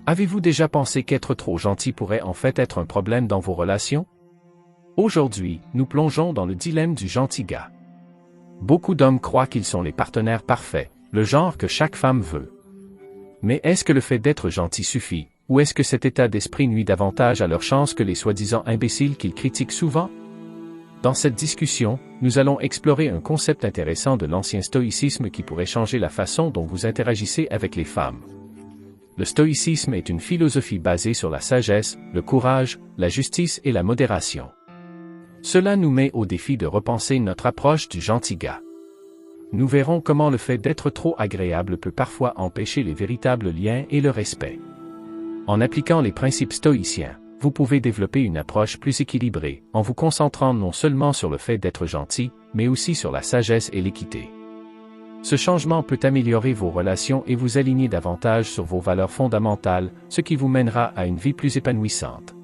Avez-vous déjà pensé qu'être trop gentil pourrait en fait être un problème dans vos relations? Aujourd'hui, nous plongeons dans le dilemme du gentil gars. Beaucoup d'hommes croient qu'ils sont les partenaires parfaits, le genre que chaque femme veut. Mais est-ce que le fait d'être gentil suffit, ou est-ce que cet état d'esprit nuit davantage à leur chance que les soi-disant imbéciles qu'ils critiquent souvent? Dans cette discussion, nous allons explorer un concept intéressant de l'ancien stoïcisme qui pourrait changer la façon dont vous interagissez avec les femmes. Le stoïcisme est une philosophie basée sur la sagesse, le courage, la justice et la modération. Cela nous met au défi de repenser notre approche du gentil gars. Nous verrons comment le fait d'être trop agréable peut parfois empêcher les véritables liens et le respect. En appliquant les principes stoïciens, vous pouvez développer une approche plus équilibrée, en vous concentrant non seulement sur le fait d'être gentil, mais aussi sur la sagesse et l'équité. Ce changement peut améliorer vos relations et vous aligner davantage sur vos valeurs fondamentales, ce qui vous mènera à une vie plus épanouissante.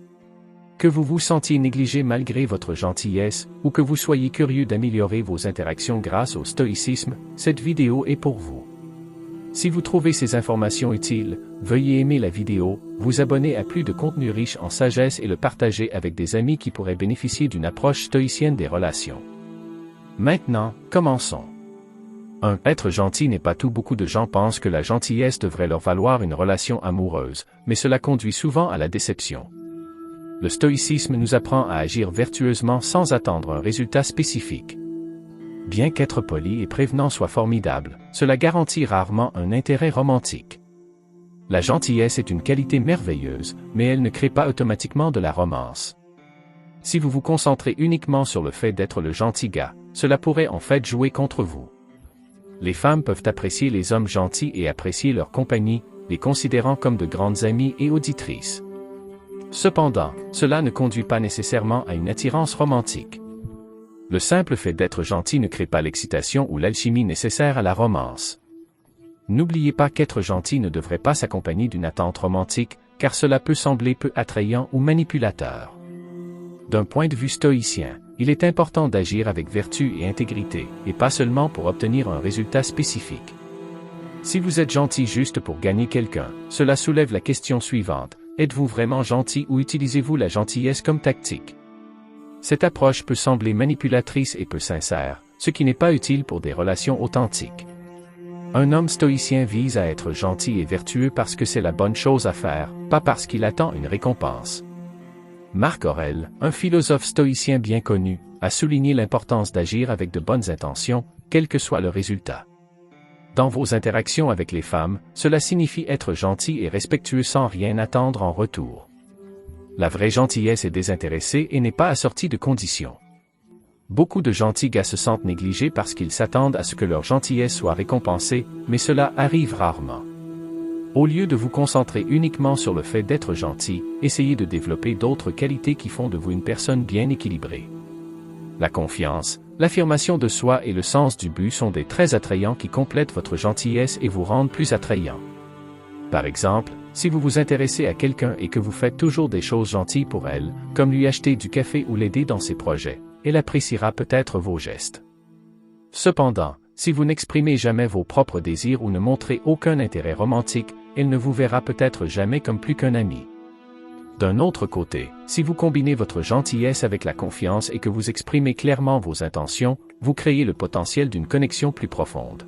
Que vous vous sentiez négligé malgré votre gentillesse, ou que vous soyez curieux d'améliorer vos interactions grâce au stoïcisme, cette vidéo est pour vous. Si vous trouvez ces informations utiles, veuillez aimer la vidéo, vous abonner à plus de contenu riche en sagesse et le partager avec des amis qui pourraient bénéficier d'une approche stoïcienne des relations. Maintenant, commençons. 1. Être gentil n'est pas tout. Beaucoup de gens pensent que la gentillesse devrait leur valoir une relation amoureuse, mais cela conduit souvent à la déception. Le stoïcisme nous apprend à agir vertueusement sans attendre un résultat spécifique. Bien qu'être poli et prévenant soit formidable, cela garantit rarement un intérêt romantique. La gentillesse est une qualité merveilleuse, mais elle ne crée pas automatiquement de la romance. Si vous vous concentrez uniquement sur le fait d'être le gentil gars, cela pourrait en fait jouer contre vous. Les femmes peuvent apprécier les hommes gentils et apprécier leur compagnie, les considérant comme de grandes amies et auditrices. Cependant, cela ne conduit pas nécessairement à une attirance romantique. Le simple fait d'être gentil ne crée pas l'excitation ou l'alchimie nécessaire à la romance. N'oubliez pas qu'être gentil ne devrait pas s'accompagner d'une attente romantique, car cela peut sembler peu attrayant ou manipulateur. D'un point de vue stoïcien, il est important d'agir avec vertu et intégrité, et pas seulement pour obtenir un résultat spécifique. Si vous êtes gentil juste pour gagner quelqu'un, cela soulève la question suivante: êtes-vous vraiment gentil ou utilisez-vous la gentillesse comme tactique? Cette approche peut sembler manipulatrice et peu sincère, ce qui n'est pas utile pour des relations authentiques. Un homme stoïcien vise à être gentil et vertueux parce que c'est la bonne chose à faire, pas parce qu'il attend une récompense. Marc Aurèle, un philosophe stoïcien bien connu, a souligné l'importance d'agir avec de bonnes intentions, quel que soit le résultat. Dans vos interactions avec les femmes, cela signifie être gentil et respectueux sans rien attendre en retour. La vraie gentillesse est désintéressée et n'est pas assortie de conditions. Beaucoup de gentils gars se sentent négligés parce qu'ils s'attendent à ce que leur gentillesse soit récompensée, mais cela arrive rarement. Au lieu de vous concentrer uniquement sur le fait d'être gentil, essayez de développer d'autres qualités qui font de vous une personne bien équilibrée. La confiance, l'affirmation de soi et le sens du but sont des traits attrayants qui complètent votre gentillesse et vous rendent plus attrayant. Par exemple, si vous vous intéressez à quelqu'un et que vous faites toujours des choses gentilles pour elle, comme lui acheter du café ou l'aider dans ses projets, elle appréciera peut-être vos gestes. Cependant, si vous n'exprimez jamais vos propres désirs ou ne montrez aucun intérêt romantique, elle ne vous verra peut-être jamais comme plus qu'un ami. D'un autre côté, si vous combinez votre gentillesse avec la confiance et que vous exprimez clairement vos intentions, vous créez le potentiel d'une connexion plus profonde.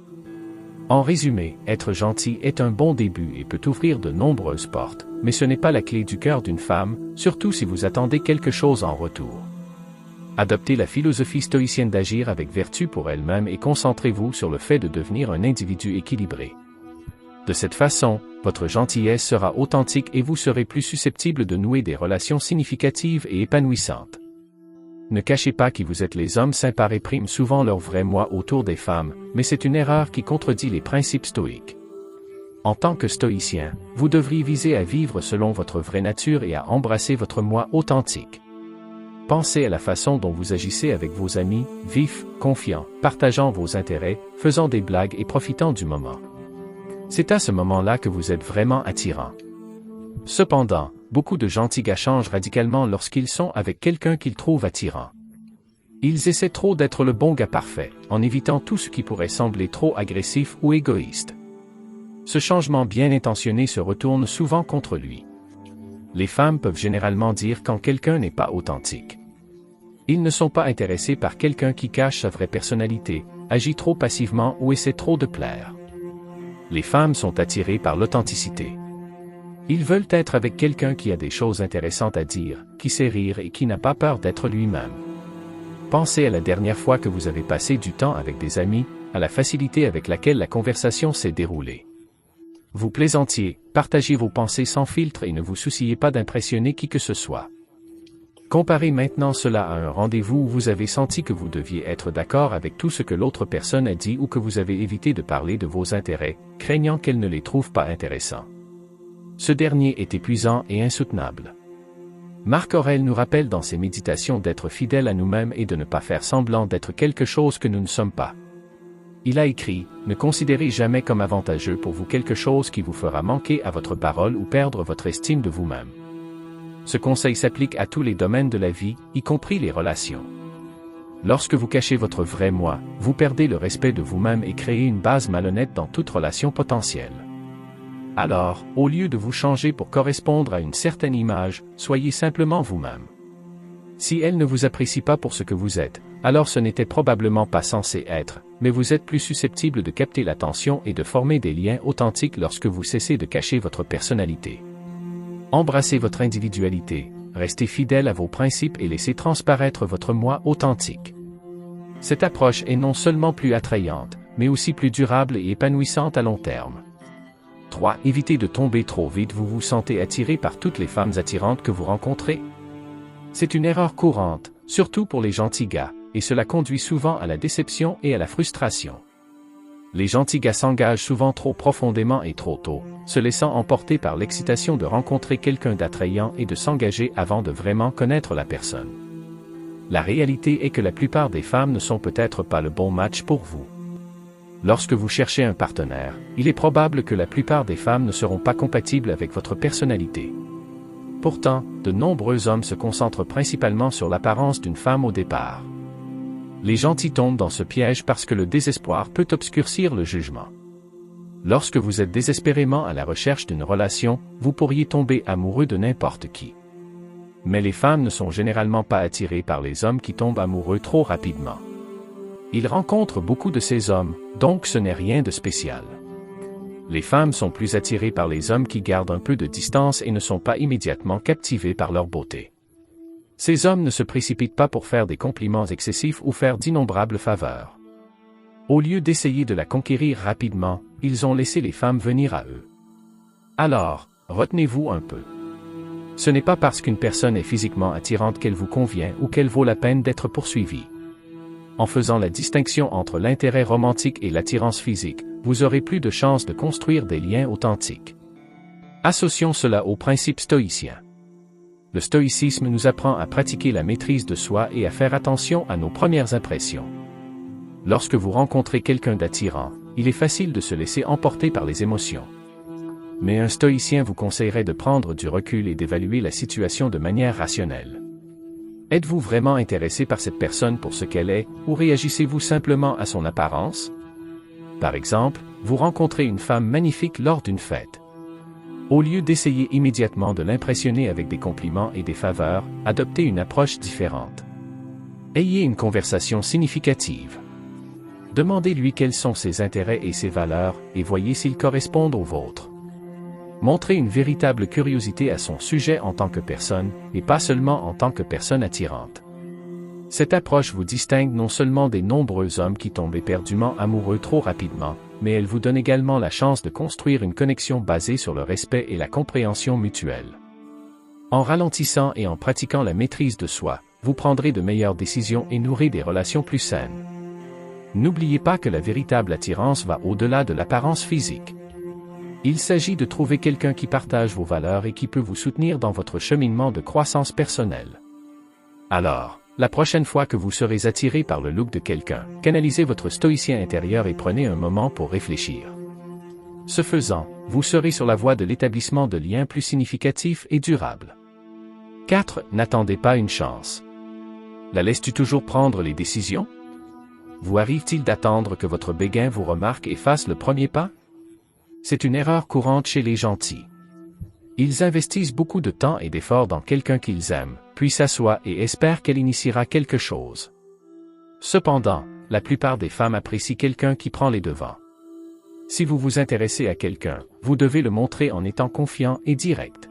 En résumé, être gentil est un bon début et peut ouvrir de nombreuses portes, mais ce n'est pas la clé du cœur d'une femme, surtout si vous attendez quelque chose en retour. Adoptez la philosophie stoïcienne d'agir avec vertu pour elle-même et concentrez-vous sur le fait de devenir un individu équilibré. De cette façon, votre gentillesse sera authentique et vous serez plus susceptible de nouer des relations significatives et épanouissantes. Ne cachez pas qui vous êtes. Les hommes sympas répriment souvent leur vrai moi autour des femmes, mais c'est une erreur qui contredit les principes stoïques. En tant que stoïcien, vous devriez viser à vivre selon votre vraie nature et à embrasser votre moi authentique. Pensez à la façon dont vous agissez avec vos amis, vifs, confiants, partageant vos intérêts, faisant des blagues et profitant du moment. C'est à ce moment-là que vous êtes vraiment attirant. Cependant, beaucoup de gentils gars changent radicalement lorsqu'ils sont avec quelqu'un qu'ils trouvent attirant. Ils essaient trop d'être le bon gars parfait, en évitant tout ce qui pourrait sembler trop agressif ou égoïste. Ce changement bien intentionné se retourne souvent contre lui. Les femmes peuvent généralement dire quand quelqu'un n'est pas authentique. Ils ne sont pas intéressés par quelqu'un qui cache sa vraie personnalité, agit trop passivement ou essaie trop de plaire. Les femmes sont attirées par l'authenticité. Ils veulent être avec quelqu'un qui a des choses intéressantes à dire, qui sait rire et qui n'a pas peur d'être lui-même. Pensez à la dernière fois que vous avez passé du temps avec des amis, à la facilité avec laquelle la conversation s'est déroulée. Vous plaisantiez, partagez vos pensées sans filtre et ne vous souciez pas d'impressionner qui que ce soit. Comparez maintenant cela à un rendez-vous où vous avez senti que vous deviez être d'accord avec tout ce que l'autre personne a dit ou que vous avez évité de parler de vos intérêts, craignant qu'elle ne les trouve pas intéressants. Ce dernier est épuisant et insoutenable. Marc Aurèle nous rappelle dans ses méditations d'être fidèles à nous-mêmes et de ne pas faire semblant d'être quelque chose que nous ne sommes pas. Il a écrit « Ne considérez jamais comme avantageux pour vous quelque chose qui vous fera manquer à votre parole ou perdre votre estime de vous-même. » Ce conseil s'applique à tous les domaines de la vie, y compris les relations. Lorsque vous cachez votre vrai moi, vous perdez le respect de vous-même et créez une base malhonnête dans toute relation potentielle. Alors, au lieu de vous changer pour correspondre à une certaine image, soyez simplement vous-même. Si elle ne vous apprécie pas pour ce que vous êtes, alors ce n'était probablement pas censé être, mais vous êtes plus susceptible de capter l'attention et de former des liens authentiques lorsque vous cessez de cacher votre personnalité. Embrassez votre individualité, restez fidèle à vos principes et laissez transparaître votre moi authentique. Cette approche est non seulement plus attrayante, mais aussi plus durable et épanouissante à long terme. 3. Évitez de tomber trop vite. Vous vous sentez attiré par toutes les femmes attirantes que vous rencontrez? C'est une erreur courante, surtout pour les gentils gars, et cela conduit souvent à la déception et à la frustration. Les gentils gars s'engagent souvent trop profondément et trop tôt, se laissant emporter par l'excitation de rencontrer quelqu'un d'attrayant et de s'engager avant de vraiment connaître la personne. La réalité est que la plupart des femmes ne sont peut-être pas le bon match pour vous. Lorsque vous cherchez un partenaire, il est probable que la plupart des femmes ne seront pas compatibles avec votre personnalité. Pourtant, de nombreux hommes se concentrent principalement sur l'apparence d'une femme au départ. Les gentils tombent dans ce piège parce que le désespoir peut obscurcir le jugement. Lorsque vous êtes désespérément à la recherche d'une relation, vous pourriez tomber amoureux de n'importe qui. Mais les femmes ne sont généralement pas attirées par les hommes qui tombent amoureux trop rapidement. Ils rencontrent beaucoup de ces hommes, donc ce n'est rien de spécial. Les femmes sont plus attirées par les hommes qui gardent un peu de distance et ne sont pas immédiatement captivées par leur beauté. Ces hommes ne se précipitent pas pour faire des compliments excessifs ou faire d'innombrables faveurs. Au lieu d'essayer de la conquérir rapidement, ils ont laissé les femmes venir à eux. Alors, retenez-vous un peu. Ce n'est pas parce qu'une personne est physiquement attirante qu'elle vous convient ou qu'elle vaut la peine d'être poursuivie. En faisant la distinction entre l'intérêt romantique et l'attirance physique, vous aurez plus de chances de construire des liens authentiques. Associons cela au principe stoïcien. Le stoïcisme nous apprend à pratiquer la maîtrise de soi et à faire attention à nos premières impressions. Lorsque vous rencontrez quelqu'un d'attirant, il est facile de se laisser emporter par les émotions. Mais un stoïcien vous conseillerait de prendre du recul et d'évaluer la situation de manière rationnelle. Êtes-vous vraiment intéressé par cette personne pour ce qu'elle est, ou réagissez-vous simplement à son apparence? Par exemple, vous rencontrez une femme magnifique lors d'une fête. Au lieu d'essayer immédiatement de l'impressionner avec des compliments et des faveurs, adoptez une approche différente. Ayez une conversation significative. Demandez-lui quels sont ses intérêts et ses valeurs, et voyez s'ils correspondent aux vôtres. Montrez une véritable curiosité à son sujet en tant que personne, et pas seulement en tant que personne attirante. Cette approche vous distingue non seulement des nombreux hommes qui tombent éperdument amoureux trop rapidement, mais elle vous donne également la chance de construire une connexion basée sur le respect et la compréhension mutuelle. En ralentissant et en pratiquant la maîtrise de soi, vous prendrez de meilleures décisions et nourrirez des relations plus saines. N'oubliez pas que la véritable attirance va au-delà de l'apparence physique. Il s'agit de trouver quelqu'un qui partage vos valeurs et qui peut vous soutenir dans votre cheminement de croissance personnelle. Alors, la prochaine fois que vous serez attiré par le look de quelqu'un, canalisez votre stoïcien intérieur et prenez un moment pour réfléchir. Ce faisant, vous serez sur la voie de l'établissement de liens plus significatifs et durables. 4. N'attendez pas une chance. La laisses-tu toujours prendre les décisions? Vous arrive-t-il d'attendre que votre béguin vous remarque et fasse le premier pas? C'est une erreur courante chez les gentils. Ils investissent beaucoup de temps et d'efforts dans quelqu'un qu'ils aiment, puis s'assoient et espèrent qu'elle initiera quelque chose. Cependant, la plupart des femmes apprécient quelqu'un qui prend les devants. Si vous vous intéressez à quelqu'un, vous devez le montrer en étant confiant et direct.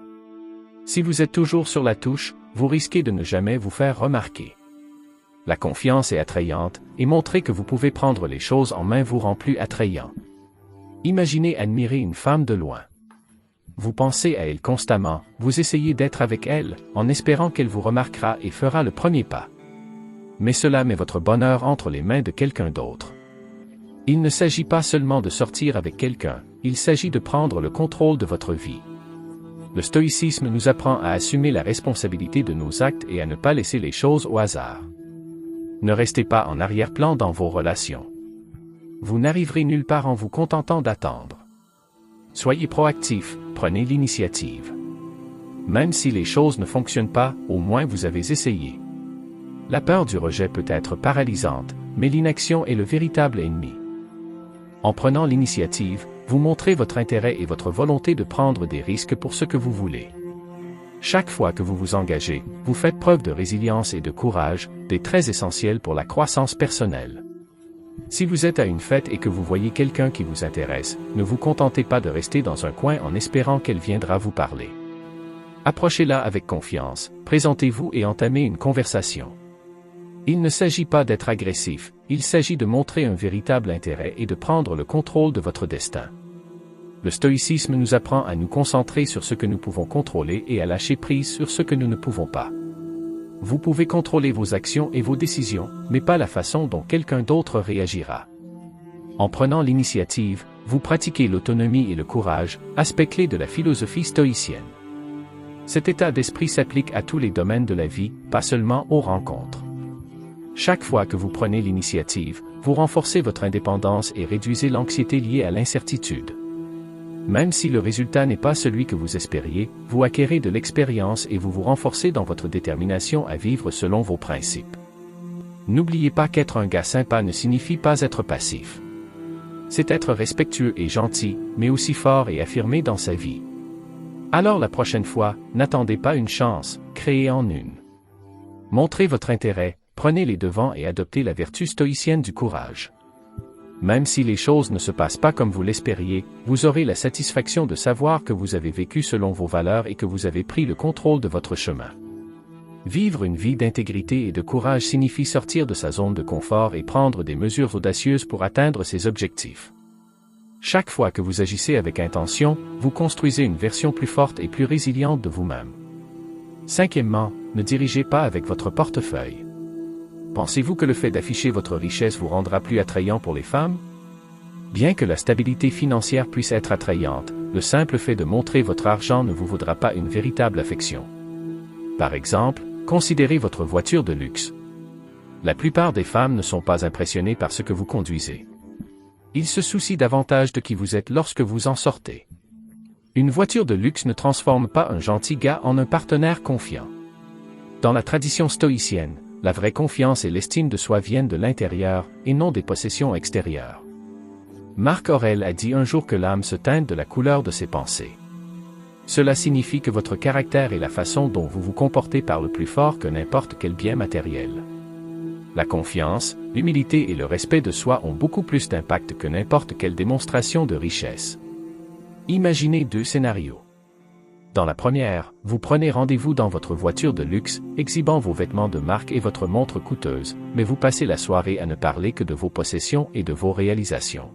Si vous êtes toujours sur la touche, vous risquez de ne jamais vous faire remarquer. La confiance est attrayante, et montrer que vous pouvez prendre les choses en main vous rend plus attrayant. Imaginez admirer une femme de loin. Vous pensez à elle constamment, vous essayez d'être avec elle, en espérant qu'elle vous remarquera et fera le premier pas. Mais cela met votre bonheur entre les mains de quelqu'un d'autre. Il ne s'agit pas seulement de sortir avec quelqu'un, il s'agit de prendre le contrôle de votre vie. Le stoïcisme nous apprend à assumer la responsabilité de nos actes et à ne pas laisser les choses au hasard. Ne restez pas en arrière-plan dans vos relations. Vous n'arriverez nulle part en vous contentant d'attendre. Soyez proactif, prenez l'initiative. Même si les choses ne fonctionnent pas, au moins vous avez essayé. La peur du rejet peut être paralysante, mais l'inaction est le véritable ennemi. En prenant l'initiative, vous montrez votre intérêt et votre volonté de prendre des risques pour ce que vous voulez. Chaque fois que vous vous engagez, vous faites preuve de résilience et de courage, des traits essentiels pour la croissance personnelle. Si vous êtes à une fête et que vous voyez quelqu'un qui vous intéresse, ne vous contentez pas de rester dans un coin en espérant qu'elle viendra vous parler. Approchez-la avec confiance, présentez-vous et entamez une conversation. Il ne s'agit pas d'être agressif, il s'agit de montrer un véritable intérêt et de prendre le contrôle de votre destin. Le stoïcisme nous apprend à nous concentrer sur ce que nous pouvons contrôler et à lâcher prise sur ce que nous ne pouvons pas. Vous pouvez contrôler vos actions et vos décisions, mais pas la façon dont quelqu'un d'autre réagira. En prenant l'initiative, vous pratiquez l'autonomie et le courage, aspect clé de la philosophie stoïcienne. Cet état d'esprit s'applique à tous les domaines de la vie, pas seulement aux rencontres. Chaque fois que vous prenez l'initiative, vous renforcez votre indépendance et réduisez l'anxiété liée à l'incertitude. Même si le résultat n'est pas celui que vous espériez, vous acquérez de l'expérience et vous vous renforcez dans votre détermination à vivre selon vos principes. N'oubliez pas qu'être un gars sympa ne signifie pas être passif. C'est être respectueux et gentil, mais aussi fort et affirmé dans sa vie. Alors la prochaine fois, n'attendez pas une chance, créez-en une. Montrez votre intérêt, prenez les devants et adoptez la vertu stoïcienne du courage. Même si les choses ne se passent pas comme vous l'espériez, vous aurez la satisfaction de savoir que vous avez vécu selon vos valeurs et que vous avez pris le contrôle de votre chemin. Vivre une vie d'intégrité et de courage signifie sortir de sa zone de confort et prendre des mesures audacieuses pour atteindre ses objectifs. Chaque fois que vous agissez avec intention, vous construisez une version plus forte et plus résiliente de vous-même. Cinquièmement, ne dirigez pas avec votre portefeuille. Pensez-vous que le fait d'afficher votre richesse vous rendra plus attrayant pour les femmes? Bien que la stabilité financière puisse être attrayante, le simple fait de montrer votre argent ne vous vaudra pas une véritable affection. Par exemple, considérez votre voiture de luxe. La plupart des femmes ne sont pas impressionnées par ce que vous conduisez. Ils se soucient davantage de qui vous êtes lorsque vous en sortez. Une voiture de luxe ne transforme pas un gentil gars en un partenaire confiant. Dans la tradition stoïcienne, la vraie confiance et l'estime de soi viennent de l'intérieur, et non des possessions extérieures. Marc Aurèle a dit un jour que l'âme se teinte de la couleur de ses pensées. Cela signifie que votre caractère et la façon dont vous vous comportez parlent plus fort que n'importe quel bien matériel. La confiance, l'humilité et le respect de soi ont beaucoup plus d'impact que n'importe quelle démonstration de richesse. Imaginez deux scénarios. Dans la première, vous prenez rendez-vous dans votre voiture de luxe, exhibant vos vêtements de marque et votre montre coûteuse, mais vous passez la soirée à ne parler que de vos possessions et de vos réalisations.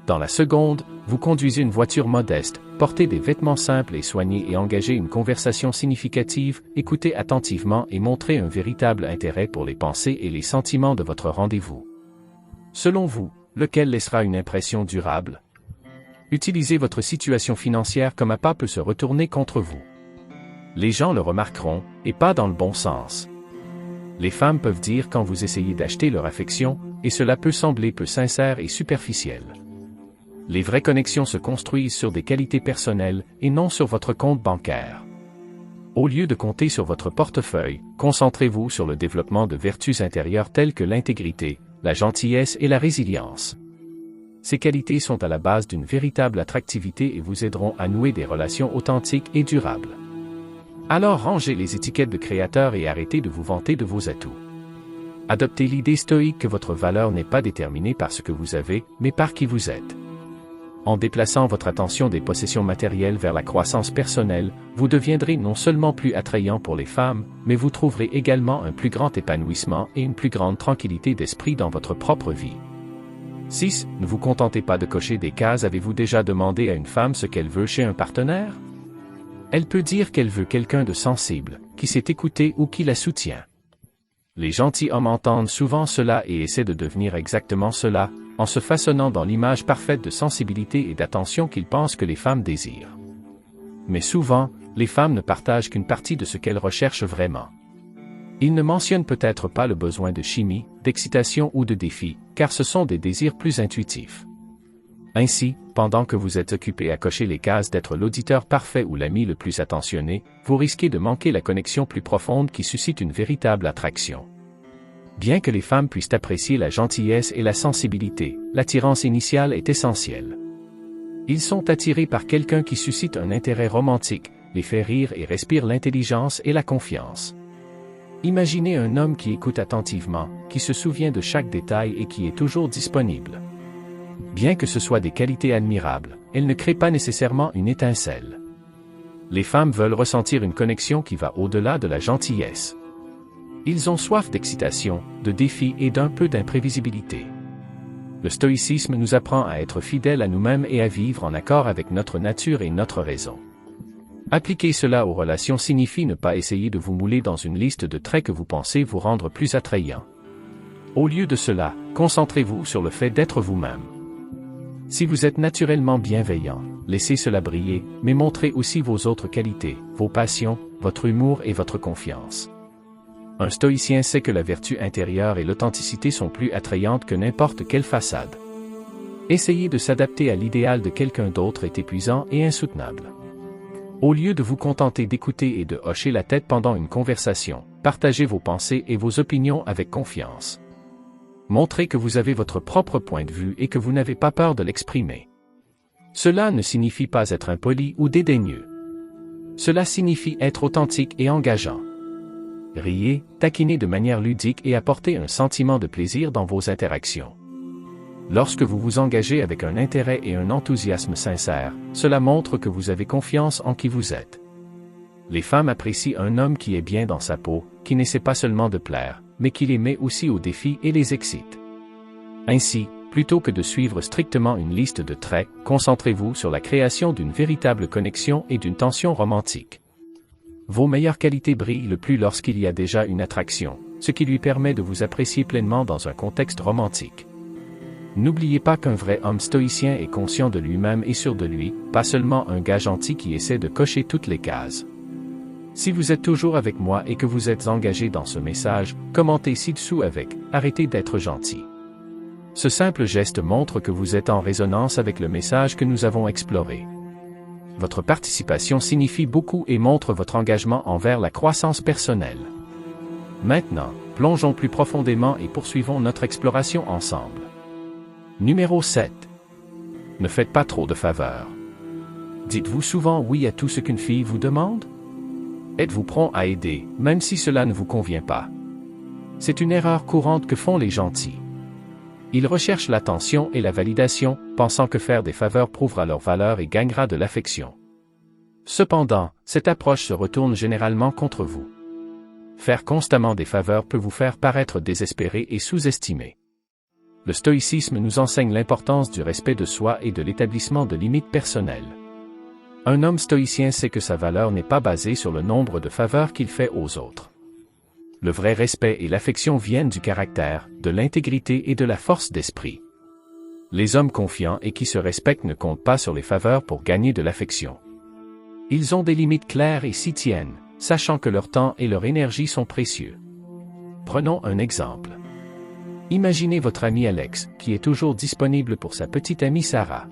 Dans la seconde, vous conduisez une voiture modeste, portez des vêtements simples et soignés et engagez une conversation significative, écoutez attentivement et montrez un véritable intérêt pour les pensées et les sentiments de votre rendez-vous. Selon vous, lequel laissera une impression durable? Utilisez votre situation financière comme appât peut se retourner contre vous. Les gens le remarqueront, et pas dans le bon sens. Les femmes peuvent dire quand vous essayez d'acheter leur affection, et cela peut sembler peu sincère et superficiel. Les vraies connexions se construisent sur des qualités personnelles, et non sur votre compte bancaire. Au lieu de compter sur votre portefeuille, concentrez-vous sur le développement de vertus intérieures telles que l'intégrité, la gentillesse et la résilience. Ces qualités sont à la base d'une véritable attractivité et vous aideront à nouer des relations authentiques et durables. Alors rangez les étiquettes de créateur et arrêtez de vous vanter de vos atouts. Adoptez l'idée stoïque que votre valeur n'est pas déterminée par ce que vous avez, mais par qui vous êtes. En déplaçant votre attention des possessions matérielles vers la croissance personnelle, vous deviendrez non seulement plus attrayant pour les femmes, mais vous trouverez également un plus grand épanouissement et une plus grande tranquillité d'esprit dans votre propre vie. 6. Ne vous contentez pas de cocher des cases. Avez-vous déjà demandé à une femme ce qu'elle veut chez un partenaire? Elle peut dire qu'elle veut quelqu'un de sensible, qui sait écouter ou qui la soutient. Les gentilshommes entendent souvent cela et essaient de devenir exactement cela, en se façonnant dans l'image parfaite de sensibilité et d'attention qu'ils pensent que les femmes désirent. Mais souvent, les femmes ne partagent qu'une partie de ce qu'elles recherchent vraiment. Ils ne mentionnent peut-être pas le besoin de chimie, d'excitation ou de défi, car ce sont des désirs plus intuitifs. Ainsi, pendant que vous êtes occupé à cocher les cases d'être l'auditeur parfait ou l'ami le plus attentionné, vous risquez de manquer la connexion plus profonde qui suscite une véritable attraction. Bien que les femmes puissent apprécier la gentillesse et la sensibilité, l'attirance initiale est essentielle. Ils sont attirés par quelqu'un qui suscite un intérêt romantique, les fait rire et respire l'intelligence et la confiance. Imaginez un homme qui écoute attentivement, qui se souvient de chaque détail et qui est toujours disponible. Bien que ce soit des qualités admirables, elles ne créent pas nécessairement une étincelle. Les femmes veulent ressentir une connexion qui va au-delà de la gentillesse. Ils ont soif d'excitation, de défis et d'un peu d'imprévisibilité. Le stoïcisme nous apprend à être fidèles à nous-mêmes et à vivre en accord avec notre nature et notre raison. Appliquer cela aux relations signifie ne pas essayer de vous mouler dans une liste de traits que vous pensez vous rendre plus attrayant. Au lieu de cela, concentrez-vous sur le fait d'être vous-même. Si vous êtes naturellement bienveillant, laissez cela briller, mais montrez aussi vos autres qualités, vos passions, votre humour et votre confiance. Un stoïcien sait que la vertu intérieure et l'authenticité sont plus attrayantes que n'importe quelle façade. Essayer de s'adapter à l'idéal de quelqu'un d'autre est épuisant et insoutenable. Au lieu de vous contenter d'écouter et de hocher la tête pendant une conversation, partagez vos pensées et vos opinions avec confiance. Montrez que vous avez votre propre point de vue et que vous n'avez pas peur de l'exprimer. Cela ne signifie pas être impoli ou dédaigneux. Cela signifie être authentique et engageant. Riez, taquinez de manière ludique et apportez un sentiment de plaisir dans vos interactions. Lorsque vous vous engagez avec un intérêt et un enthousiasme sincères, cela montre que vous avez confiance en qui vous êtes. Les femmes apprécient un homme qui est bien dans sa peau, qui n'essaie pas seulement de plaire, mais qui les met aussi au défi et les excite. Ainsi, plutôt que de suivre strictement une liste de traits, concentrez-vous sur la création d'une véritable connexion et d'une tension romantique. Vos meilleures qualités brillent le plus lorsqu'il y a déjà une attraction, ce qui lui permet de vous apprécier pleinement dans un contexte romantique. N'oubliez pas qu'un vrai homme stoïcien est conscient de lui-même et sûr de lui, pas seulement un gars gentil qui essaie de cocher toutes les cases. Si vous êtes toujours avec moi et que vous êtes engagé dans ce message, commentez ci-dessous avec « Arrêtez d'être gentil ». Ce simple geste montre que vous êtes en résonance avec le message que nous avons exploré. Votre participation signifie beaucoup et montre votre engagement envers la croissance personnelle. Maintenant, plongeons plus profondément et poursuivons notre exploration ensemble. Numéro 7. Ne faites pas trop de faveurs. Dites-vous souvent oui à tout ce qu'une fille vous demande? Êtes-vous prompt à aider, même si cela ne vous convient pas? C'est une erreur courante que font les gentils. Ils recherchent l'attention et la validation, pensant que faire des faveurs prouvera leur valeur et gagnera de l'affection. Cependant, cette approche se retourne généralement contre vous. Faire constamment des faveurs peut vous faire paraître désespéré et sous-estimé. Le stoïcisme nous enseigne l'importance du respect de soi et de l'établissement de limites personnelles. Un homme stoïcien sait que sa valeur n'est pas basée sur le nombre de faveurs qu'il fait aux autres. Le vrai respect et l'affection viennent du caractère, de l'intégrité et de la force d'esprit. Les hommes confiants et qui se respectent ne comptent pas sur les faveurs pour gagner de l'affection. Ils ont des limites claires et s'y tiennent, sachant que leur temps et leur énergie sont précieux. Prenons un exemple. Imaginez votre ami Alex, qui est toujours disponible pour sa petite amie Sarah.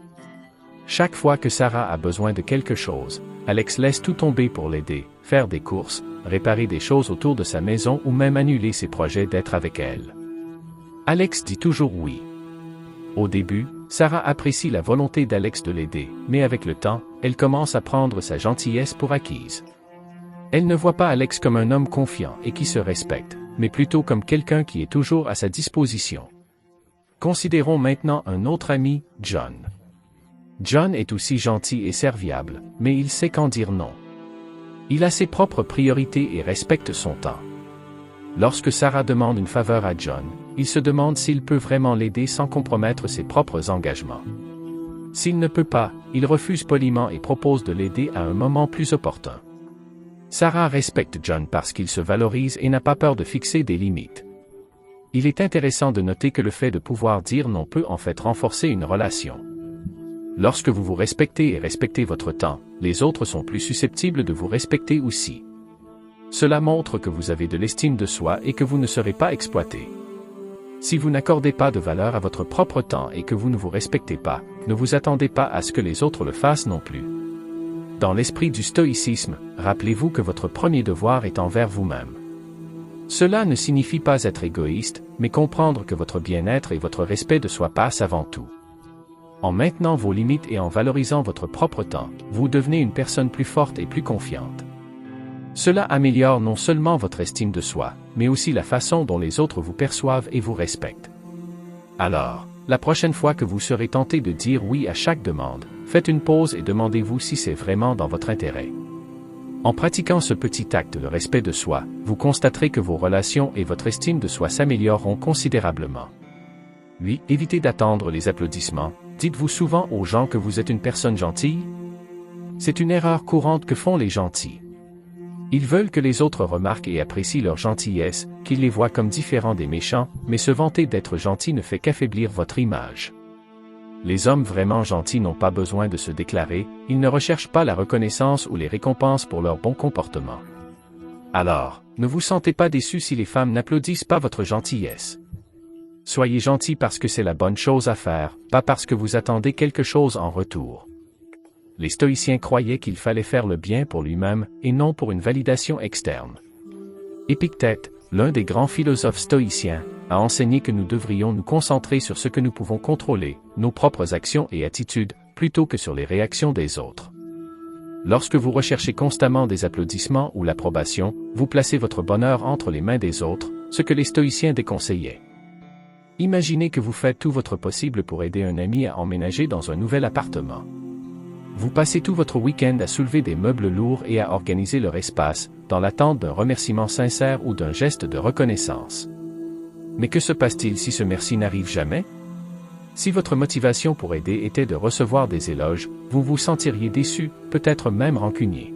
Chaque fois que Sarah a besoin de quelque chose, Alex laisse tout tomber pour l'aider, faire des courses, réparer des choses autour de sa maison ou même annuler ses projets d'être avec elle. Alex dit toujours oui. Au début, Sarah apprécie la volonté d'Alex de l'aider, mais avec le temps, elle commence à prendre sa gentillesse pour acquise. Elle ne voit pas Alex comme un homme confiant et qui se respecte, mais plutôt comme quelqu'un qui est toujours à sa disposition. Considérons maintenant un autre ami, John. John est aussi gentil et serviable, mais il sait quand dire non. Il a ses propres priorités et respecte son temps. Lorsque Sarah demande une faveur à John, il se demande s'il peut vraiment l'aider sans compromettre ses propres engagements. S'il ne peut pas, il refuse poliment et propose de l'aider à un moment plus opportun. Sarah respecte John parce qu'il se valorise et n'a pas peur de fixer des limites. Il est intéressant de noter que le fait de pouvoir dire non peut en fait renforcer une relation. Lorsque vous vous respectez et respectez votre temps, les autres sont plus susceptibles de vous respecter aussi. Cela montre que vous avez de l'estime de soi et que vous ne serez pas exploité. Si vous n'accordez pas de valeur à votre propre temps et que vous ne vous respectez pas, ne vous attendez pas à ce que les autres le fassent non plus. Dans l'esprit du stoïcisme, rappelez-vous que votre premier devoir est envers vous-même. Cela ne signifie pas être égoïste, mais comprendre que votre bien-être et votre respect de soi passent avant tout. En maintenant vos limites et en valorisant votre propre temps, vous devenez une personne plus forte et plus confiante. Cela améliore non seulement votre estime de soi, mais aussi la façon dont les autres vous perçoivent et vous respectent. Alors, la prochaine fois que vous serez tenté de dire oui à chaque demande, faites une pause et demandez-vous si c'est vraiment dans votre intérêt. En pratiquant ce petit acte de respect de soi, vous constaterez que vos relations et votre estime de soi s'amélioreront considérablement. 8. Évitez d'attendre les applaudissements. Dites-vous souvent aux gens que vous êtes une personne gentille? C'est une erreur courante que font les gentils. Ils veulent que les autres remarquent et apprécient leur gentillesse, qu'ils les voient comme différents des méchants, mais se vanter d'être gentil ne fait qu'affaiblir votre image. Les hommes vraiment gentils n'ont pas besoin de se déclarer, ils ne recherchent pas la reconnaissance ou les récompenses pour leur bon comportement. Alors, ne vous sentez pas déçu si les femmes n'applaudissent pas votre gentillesse. Soyez gentil parce que c'est la bonne chose à faire, pas parce que vous attendez quelque chose en retour. Les stoïciens croyaient qu'il fallait faire le bien pour lui-même et non pour une validation externe. Épictète, l'un des grands philosophes stoïciens, a enseigné que nous devrions nous concentrer sur ce que nous pouvons contrôler, nos propres actions et attitudes, plutôt que sur les réactions des autres. Lorsque vous recherchez constamment des applaudissements ou l'approbation, vous placez votre bonheur entre les mains des autres, ce que les stoïciens déconseillaient. Imaginez que vous faites tout votre possible pour aider un ami à emménager dans un nouvel appartement. Vous passez tout votre week-end à soulever des meubles lourds et à organiser leur espace, dans l'attente d'un remerciement sincère ou d'un geste de reconnaissance. Mais que se passe-t-il si ce merci n'arrive jamais? Si votre motivation pour aider était de recevoir des éloges, vous vous sentiriez déçu, peut-être même rancunier.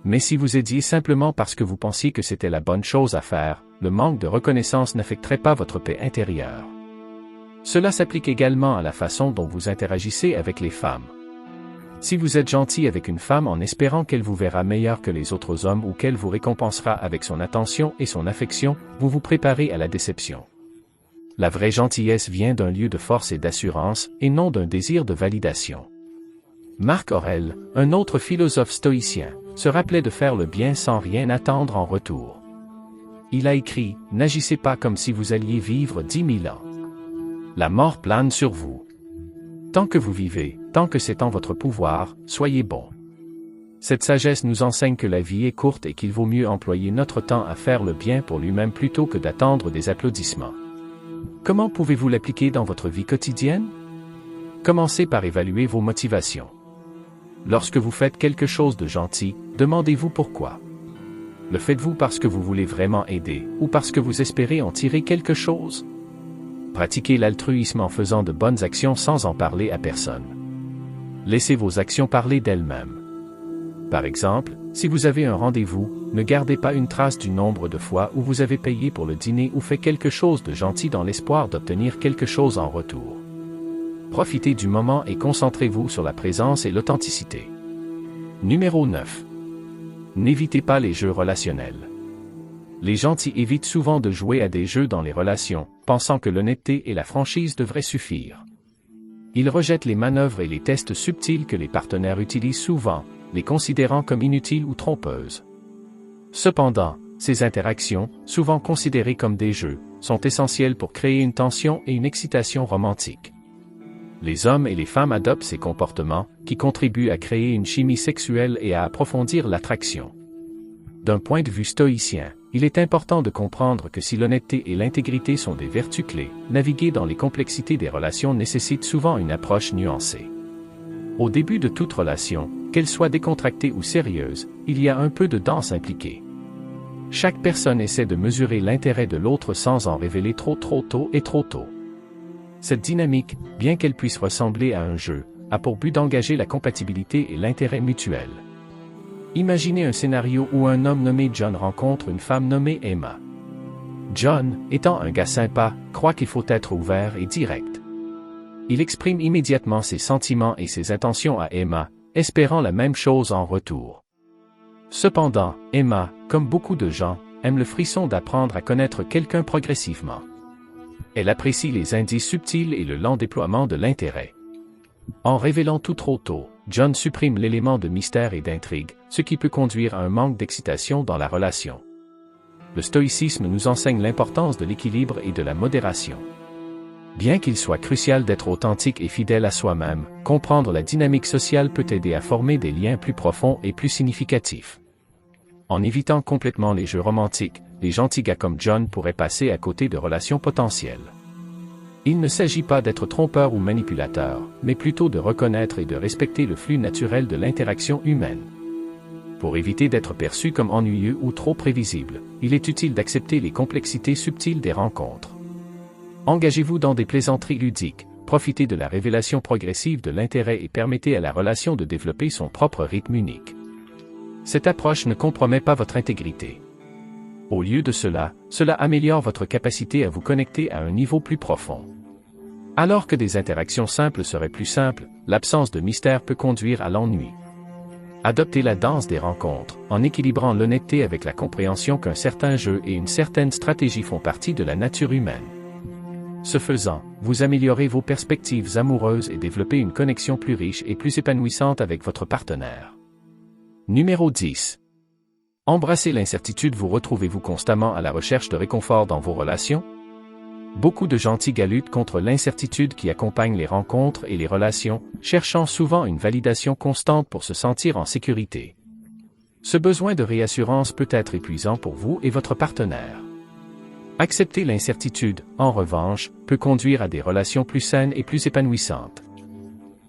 Mais si vous aidiez simplement parce que vous pensiez que c'était la bonne chose à faire, le manque de reconnaissance n'affecterait pas votre paix intérieure. Cela s'applique également à la façon dont vous interagissez avec les femmes. Si vous êtes gentil avec une femme en espérant qu'elle vous verra meilleur que les autres hommes ou qu'elle vous récompensera avec son attention et son affection, vous vous préparez à la déception. La vraie gentillesse vient d'un lieu de force et d'assurance, et non d'un désir de validation. Marc Aurèle, un autre philosophe stoïcien, se rappelait de faire le bien sans rien attendre en retour. Il a écrit « N'agissez pas comme si vous alliez vivre 10 000 ans. La mort plane sur vous. Tant que vous vivez, tant que c'est en votre pouvoir, soyez bon. » Cette sagesse nous enseigne que la vie est courte et qu'il vaut mieux employer notre temps à faire le bien pour lui-même plutôt que d'attendre des applaudissements. Comment pouvez-vous l'appliquer dans votre vie quotidienne? Commencez par évaluer vos motivations. Lorsque vous faites quelque chose de gentil, demandez-vous pourquoi. Le faites-vous parce que vous voulez vraiment aider, ou parce que vous espérez en tirer quelque chose? Pratiquez l'altruisme en faisant de bonnes actions sans en parler à personne. Laissez vos actions parler d'elles-mêmes. Par exemple, si vous avez un rendez-vous, ne gardez pas une trace du nombre de fois où vous avez payé pour le dîner ou fait quelque chose de gentil dans l'espoir d'obtenir quelque chose en retour. Profitez du moment et concentrez-vous sur la présence et l'authenticité. Numéro 9. N'évitez pas les jeux relationnels. Les gentils évitent souvent de jouer à des jeux dans les relations, pensant que l'honnêteté et la franchise devraient suffire. Ils rejettent les manœuvres et les tests subtils que les partenaires utilisent souvent, les considérant comme inutiles ou trompeuses. Cependant, ces interactions, souvent considérées comme des jeux, sont essentielles pour créer une tension et une excitation romantique. Les hommes et les femmes adoptent ces comportements, qui contribuent à créer une chimie sexuelle et à approfondir l'attraction. D'un point de vue stoïcien, il est important de comprendre que si l'honnêteté et l'intégrité sont des vertus clés, naviguer dans les complexités des relations nécessite souvent une approche nuancée. Au début de toute relation, qu'elle soit décontractée ou sérieuse, il y a un peu de danse impliquée. Chaque personne essaie de mesurer l'intérêt de l'autre sans en révéler trop tôt et trop tôt. Cette dynamique, bien qu'elle puisse ressembler à un jeu, a pour but d'engager la compatibilité et l'intérêt mutuel. Imaginez un scénario où un homme nommé John rencontre une femme nommée Emma. John, étant un gars sympa, croit qu'il faut être ouvert et direct. Il exprime immédiatement ses sentiments et ses intentions à Emma, espérant la même chose en retour. Cependant, Emma, comme beaucoup de gens, aime le frisson d'apprendre à connaître quelqu'un progressivement. Elle apprécie les indices subtils et le lent déploiement de l'intérêt. En révélant tout trop tôt, John supprime l'élément de mystère et d'intrigue, ce qui peut conduire à un manque d'excitation dans la relation. Le stoïcisme nous enseigne l'importance de l'équilibre et de la modération. Bien qu'il soit crucial d'être authentique et fidèle à soi-même, comprendre la dynamique sociale peut aider à former des liens plus profonds et plus significatifs. En évitant complètement les jeux romantiques, les gentils gars comme John pourraient passer à côté de relations potentielles. Il ne s'agit pas d'être trompeur ou manipulateur, mais plutôt de reconnaître et de respecter le flux naturel de l'interaction humaine. Pour éviter d'être perçu comme ennuyeux ou trop prévisible, il est utile d'accepter les complexités subtiles des rencontres. Engagez-vous dans des plaisanteries ludiques, profitez de la révélation progressive de l'intérêt et permettez à la relation de développer son propre rythme unique. Cette approche ne compromet pas votre intégrité. Au lieu de cela, cela améliore votre capacité à vous connecter à un niveau plus profond. Alors que des interactions simples seraient plus simples, l'absence de mystère peut conduire à l'ennui. Adoptez la danse des rencontres, en équilibrant l'honnêteté avec la compréhension qu'un certain jeu et une certaine stratégie font partie de la nature humaine. Ce faisant, vous améliorez vos perspectives amoureuses et développez une connexion plus riche et plus épanouissante avec votre partenaire. Numéro 10. Embrassez l'incertitude. Vous retrouvez-vous constamment à la recherche de réconfort dans vos relations? Beaucoup de gentils gars luttent contre l'incertitude qui accompagne les rencontres et les relations, cherchant souvent une validation constante pour se sentir en sécurité. Ce besoin de réassurance peut être épuisant pour vous et votre partenaire. Accepter l'incertitude, en revanche, peut conduire à des relations plus saines et plus épanouissantes.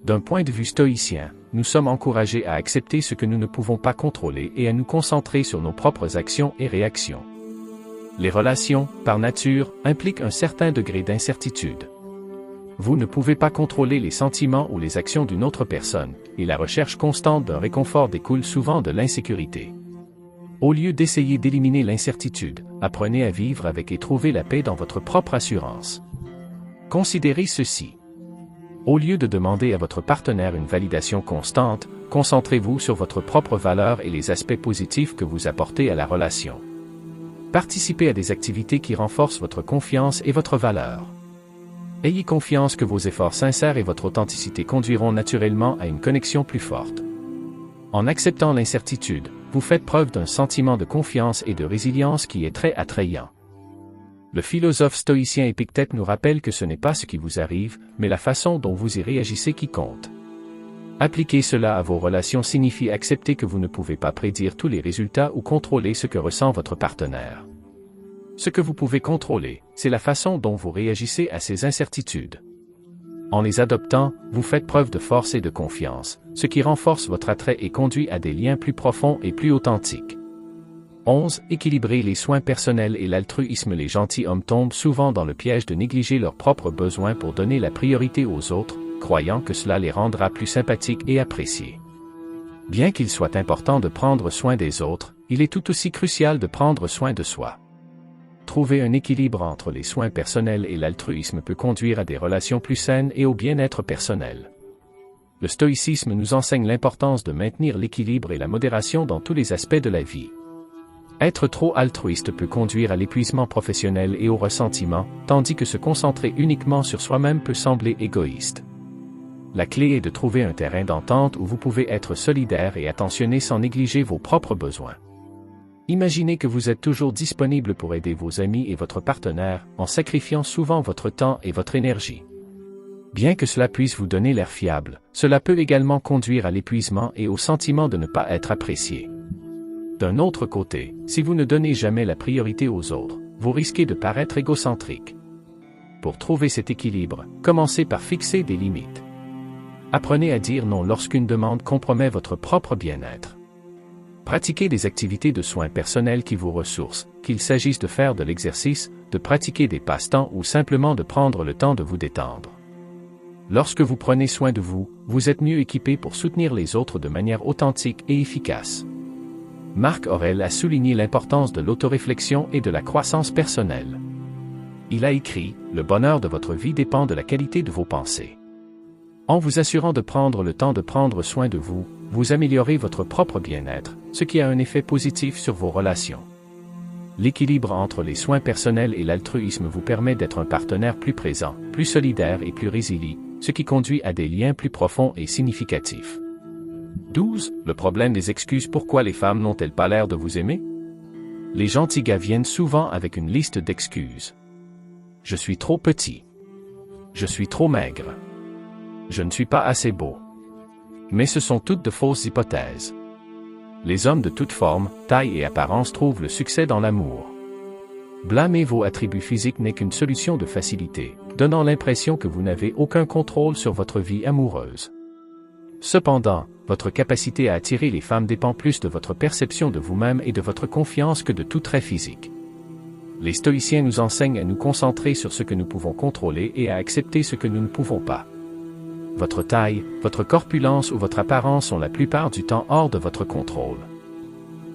D'un point de vue stoïcien, nous sommes encouragés à accepter ce que nous ne pouvons pas contrôler et à nous concentrer sur nos propres actions et réactions. Les relations, par nature, impliquent un certain degré d'incertitude. Vous ne pouvez pas contrôler les sentiments ou les actions d'une autre personne, et la recherche constante d'un réconfort découle souvent de l'insécurité. Au lieu d'essayer d'éliminer l'incertitude, apprenez à vivre avec et trouver la paix dans votre propre assurance. Considérez ceci. Au lieu de demander à votre partenaire une validation constante, concentrez-vous sur votre propre valeur et les aspects positifs que vous apportez à la relation. Participez à des activités qui renforcent votre confiance et votre valeur. Ayez confiance que vos efforts sincères et votre authenticité conduiront naturellement à une connexion plus forte. En acceptant l'incertitude, vous faites preuve d'un sentiment de confiance et de résilience qui est très attrayant. Le philosophe stoïcien Épictète nous rappelle que ce n'est pas ce qui vous arrive, mais la façon dont vous y réagissez qui compte. Appliquer cela à vos relations signifie accepter que vous ne pouvez pas prédire tous les résultats ou contrôler ce que ressent votre partenaire. Ce que vous pouvez contrôler, c'est la façon dont vous réagissez à ces incertitudes. En les adoptant, vous faites preuve de force et de confiance, ce qui renforce votre attrait et conduit à des liens plus profonds et plus authentiques. 11. Équilibrer les soins personnels et l'altruisme. Les gentilshommes tombent souvent dans le piège de négliger leurs propres besoins pour donner la priorité aux autres, croyant que cela les rendra plus sympathiques et appréciés. Bien qu'il soit important de prendre soin des autres, il est tout aussi crucial de prendre soin de soi. Trouver un équilibre entre les soins personnels et l'altruisme peut conduire à des relations plus saines et au bien-être personnel. Le stoïcisme nous enseigne l'importance de maintenir l'équilibre et la modération dans tous les aspects de la vie. Être trop altruiste peut conduire à l'épuisement professionnel et au ressentiment, tandis que se concentrer uniquement sur soi-même peut sembler égoïste. La clé est de trouver un terrain d'entente où vous pouvez être solidaire et attentionné sans négliger vos propres besoins. Imaginez que vous êtes toujours disponible pour aider vos amis et votre partenaire, en sacrifiant souvent votre temps et votre énergie. Bien que cela puisse vous donner l'air fiable, cela peut également conduire à l'épuisement et au sentiment de ne pas être apprécié. D'un autre côté, si vous ne donnez jamais la priorité aux autres, vous risquez de paraître égocentrique. Pour trouver cet équilibre, commencez par fixer des limites. Apprenez à dire non lorsqu'une demande compromet votre propre bien-être. Pratiquez des activités de soins personnels qui vous ressourcent, qu'il s'agisse de faire de l'exercice, de pratiquer des passe-temps ou simplement de prendre le temps de vous détendre. Lorsque vous prenez soin de vous, vous êtes mieux équipé pour soutenir les autres de manière authentique et efficace. Marc Aurèle a souligné l'importance de l'autoréflexion et de la croissance personnelle. Il a écrit « Le bonheur de votre vie dépend de la qualité de vos pensées ». En vous assurant de prendre le temps de prendre soin de vous, vous améliorez votre propre bien-être, ce qui a un effet positif sur vos relations. L'équilibre entre les soins personnels et l'altruisme vous permet d'être un partenaire plus présent, plus solidaire et plus résilient, ce qui conduit à des liens plus profonds et significatifs. 12. Le problème des excuses. Pourquoi les femmes n'ont-elles pas l'air de vous aimer? Les gentils gars viennent souvent avec une liste d'excuses. Je suis trop petit. Je suis trop maigre. Je ne suis pas assez beau. Mais ce sont toutes de fausses hypothèses. Les hommes de toute forme, taille et apparence trouvent le succès dans l'amour. Blâmer vos attributs physiques n'est qu'une solution de facilité, donnant l'impression que vous n'avez aucun contrôle sur votre vie amoureuse. Cependant, votre capacité à attirer les femmes dépend plus de votre perception de vous-même et de votre confiance que de tout trait physique. Les stoïciens nous enseignent à nous concentrer sur ce que nous pouvons contrôler et à accepter ce que nous ne pouvons pas. Votre taille, votre corpulence ou votre apparence sont la plupart du temps hors de votre contrôle.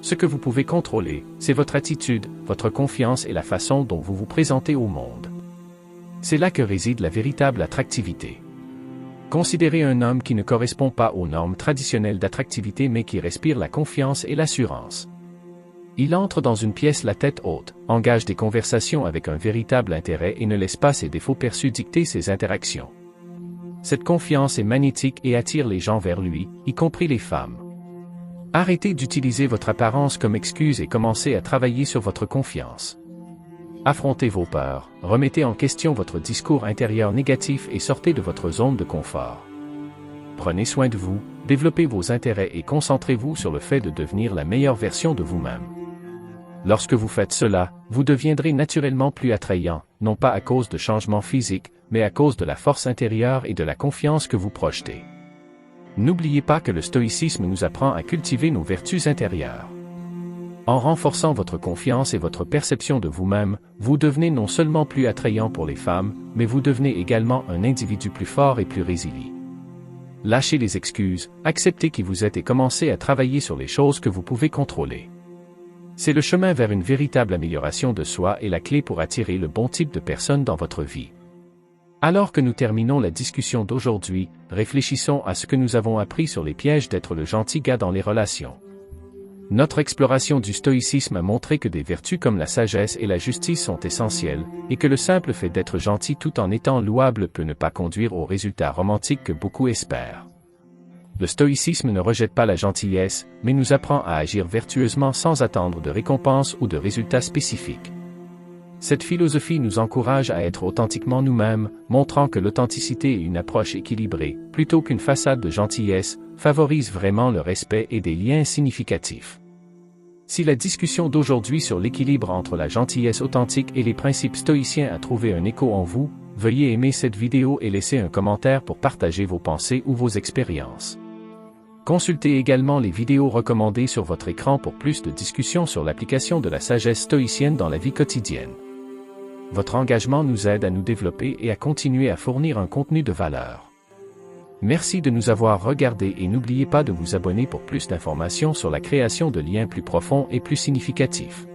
Ce que vous pouvez contrôler, c'est votre attitude, votre confiance et la façon dont vous vous présentez au monde. C'est là que réside la véritable attractivité. Considérez un homme qui ne correspond pas aux normes traditionnelles d'attractivité mais qui respire la confiance et l'assurance. Il entre dans une pièce la tête haute, engage des conversations avec un véritable intérêt et ne laisse pas ses défauts perçus dicter ses interactions. Cette confiance est magnétique et attire les gens vers lui, y compris les femmes. Arrêtez d'utiliser votre apparence comme excuse et commencez à travailler sur votre confiance. Affrontez vos peurs, remettez en question votre discours intérieur négatif et sortez de votre zone de confort. Prenez soin de vous, développez vos intérêts et concentrez-vous sur le fait de devenir la meilleure version de vous-même. Lorsque vous faites cela, vous deviendrez naturellement plus attrayant, non pas à cause de changements physiques, mais à cause de la force intérieure et de la confiance que vous projetez. N'oubliez pas que le stoïcisme nous apprend à cultiver nos vertus intérieures. En renforçant votre confiance et votre perception de vous-même, vous devenez non seulement plus attrayant pour les femmes, mais vous devenez également un individu plus fort et plus résilient. Lâchez les excuses, acceptez qui vous êtes et commencez à travailler sur les choses que vous pouvez contrôler. C'est le chemin vers une véritable amélioration de soi et la clé pour attirer le bon type de personnes dans votre vie. Alors que nous terminons la discussion d'aujourd'hui, réfléchissons à ce que nous avons appris sur les pièges d'être le gentil gars dans les relations. Notre exploration du stoïcisme a montré que des vertus comme la sagesse et la justice sont essentielles, et que le simple fait d'être gentil tout en étant louable peut ne pas conduire aux résultats romantiques que beaucoup espèrent. Le stoïcisme ne rejette pas la gentillesse, mais nous apprend à agir vertueusement sans attendre de récompense ou de résultats spécifiques. Cette philosophie nous encourage à être authentiquement nous-mêmes, montrant que l'authenticité et une approche équilibrée, plutôt qu'une façade de gentillesse, favorisent vraiment le respect et des liens significatifs. Si la discussion d'aujourd'hui sur l'équilibre entre la gentillesse authentique et les principes stoïciens a trouvé un écho en vous, veuillez aimer cette vidéo et laisser un commentaire pour partager vos pensées ou vos expériences. Consultez également les vidéos recommandées sur votre écran pour plus de discussions sur l'application de la sagesse stoïcienne dans la vie quotidienne. Votre engagement nous aide à nous développer et à continuer à fournir un contenu de valeur. Merci de nous avoir regardés et n'oubliez pas de vous abonner pour plus d'informations sur la création de liens plus profonds et plus significatifs.